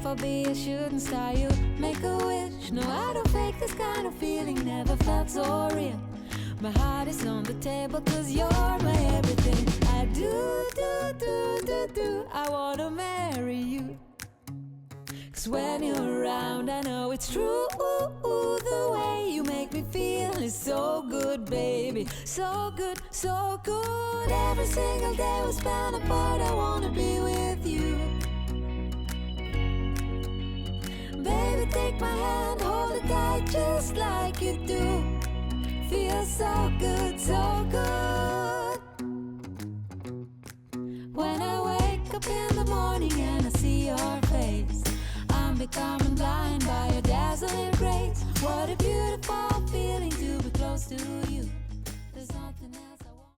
I'll be a shooting star, you make a wish. No, I don't fake this kind of feeling, never felt so real. My heart is on the table, cause you're my everything. I do, I wanna marry you. Cause when you're around, I know it's true. The way you make me feel is so good, baby. So good, so good. Every single day we spend apart, I wanna be with you. Baby, take my hand, hold it tight just like you do. Feels so good, so good. When I wake up in the morning and I see your face, I'm becoming blind by your dazzling grace. What a beautiful feeling to be close to you.